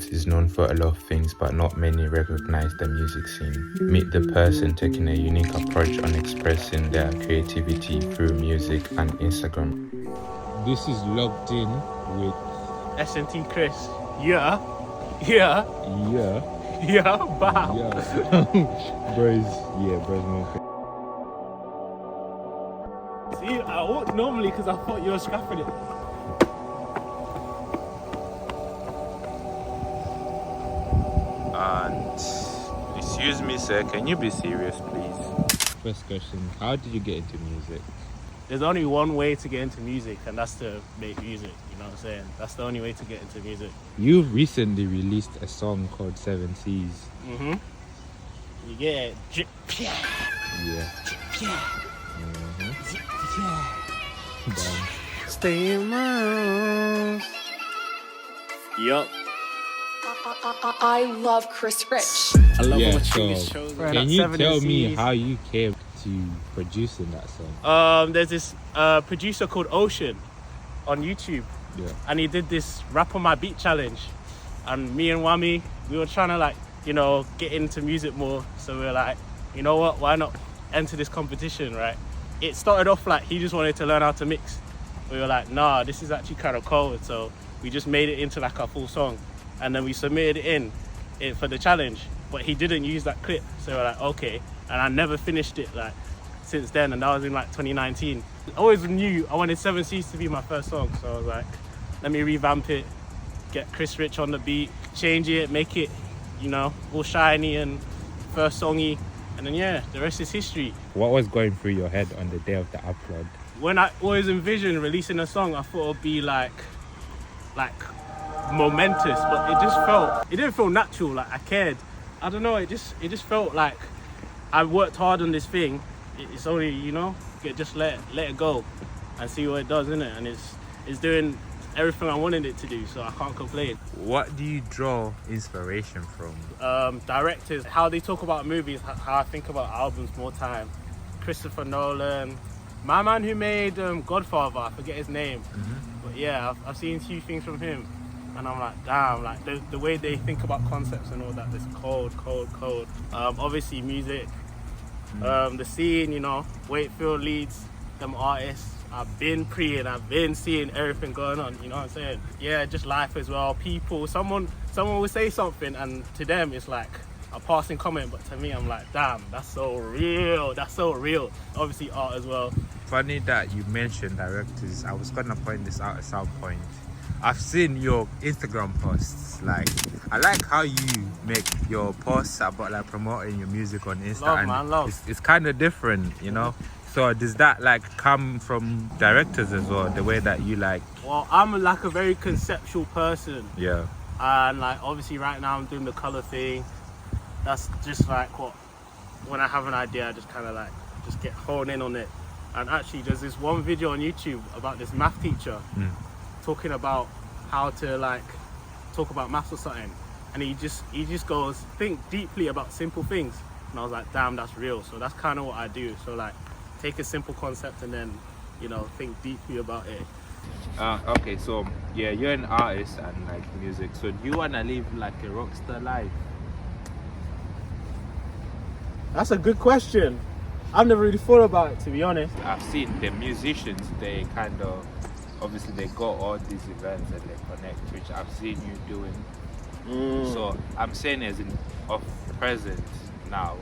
youth is known for a lot of things, but not many recognize the music scene. Meet the person taking a unique approach on expressing their creativity through music and Instagram. This is Logged In with sntchris. Yeah, bam. Bro's more. See, I walked normally because I thought you were scrapping it. And excuse me, sir, can you be serious, please? First question, how did you get into music? There's only one way to get into music, and that's to make music. You know what I'm saying? That's the only way to get into music. You recently released a song called 7 Seas. You get it. Yeah. Stay in my arms. Yup. I love Chris Rich. I love Yeah, what so you shows. can you tell me how you came to producing that song? There's this producer called Ocean on YouTube. Yeah. And he did this rap on my beat challenge, and me and Wami, we were trying to get into music more. So we were like, you know what, why not enter this competition, right? It started off like he just wanted to learn how to mix. We were like, nah, this is actually kind of cold. So we just made it into like a full song, and then we submitted it in for the challenge, but he didn't use that clip. So we were like, okay. And I never finished it like since then, and that was in like 2019. I always knew I wanted 7 Seas to be my first song, so I was like, let me revamp it, get Chris Rich on the beat, change it, make it, all shiny and first songy, and then the rest is history. What was going through your head on the day of the upload? When I always envisioned releasing a song, I thought it'd be like momentous, but it didn't feel natural. Like I cared. I don't know. It just felt like I worked hard on this thing. It's only just let it go and see what it does, innit? And it's doing everything I wanted it to do, so I can't complain. What do you draw inspiration from? Directors, how they talk about movies, how I think about albums more time. Christopher Nolan, my man who made Godfather, I forget his name, but yeah, I've seen a few things from him, and I'm like, damn, like the way they think about concepts and all that, this cold. Obviously music, the scene, Wakefield, Leeds, them artists. I've been seeing everything going on, you know what I'm saying? Yeah, just life as well. People, someone will say something, and to them it's like a passing comment, but to me I'm like, damn, that's so real. Obviously art as well. Funny that you mentioned directors. I was gonna point this out at some point. I've seen your Instagram posts. Like, I like how you make your posts about like promoting your music on Insta. Love. It's kind of different, So does that like come from directors as well? The way that you like? Well, I'm like a very conceptual person. Yeah. And like obviously right now I'm doing the color thing. That's just like when I have an idea, I just kind of like just get honed in on it. And actually there's this one video on YouTube about this math teacher talking about how to like talk about maths or something, and he just goes, think deeply about simple things. And I was like, damn, that's real. So that's kind of what I do. So like take a simple concept and then think deeply about it. Okay, so yeah, you're an artist and like music, so do you want to live like a rock star life? That's a good question. I've never really thought about it, to be honest. I've seen the musicians, they kind of obviously they go all these events and they connect, which I've seen you doing. So I'm saying as in of present now,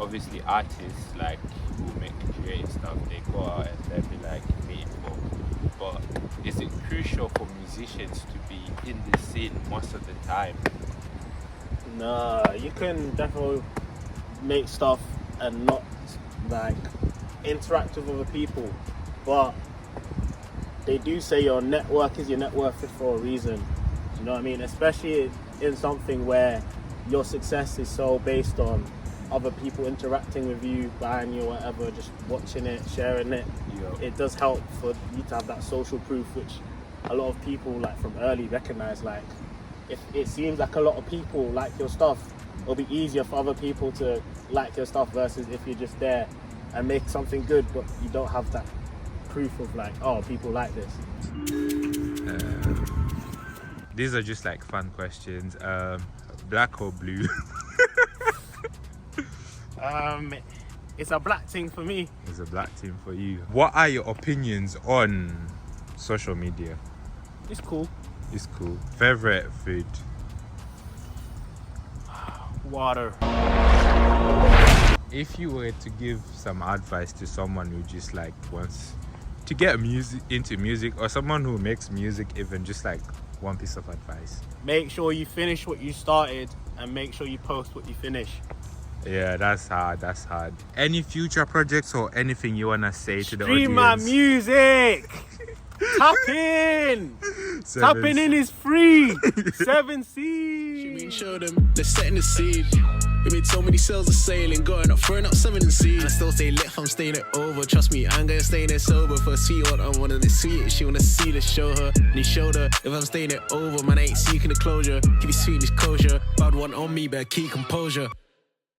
obviously artists like who make creative stuff, they go out and they'll be like meeting folk. But is it crucial for musicians to be in the scene most of the time? Nah, you can definitely make stuff and not like interact with other people, but they do say your network is your net worth for a reason. You know what I mean? Especially in something where your success is so based on other people interacting with you, buying you, whatever, just watching it, sharing it. Yeah. It does help for you to have that social proof, which a lot of people like from early recognize. Like, if it seems like a lot of people like your stuff, it'll be easier for other people to like your stuff versus if you're just there and make something good, but you don't have that proof of like, oh, people like this. these are just like fun questions. Black or blue? It's a black thing for me. It's a black thing for you. What are your opinions on social media? It's cool. It's cool. Favorite food? Water. If you were to give some advice to someone who just like wants to get into music, or someone who makes music, even just like one piece of advice. Make sure you finish what you started and make sure you post what you finish. Yeah, that's hard. That's hard. Any future projects or anything you wanna say to the audience? Stream my music. Tap in. Tapping in is free. 7C. Show them they're setting the siege. We made so many sales of sailing, going up, throwing up 7 and C. I still stay lit if I'm staying it over. Trust me, I'm gonna stay there sober. For a sweetheart, I'm one of the sweetest. She wanna see the show her. And he showed her if I'm staying it over, man, I ain't seeking the closure. Keep it sweet, it's kosher. Bad one on me, better keep composure.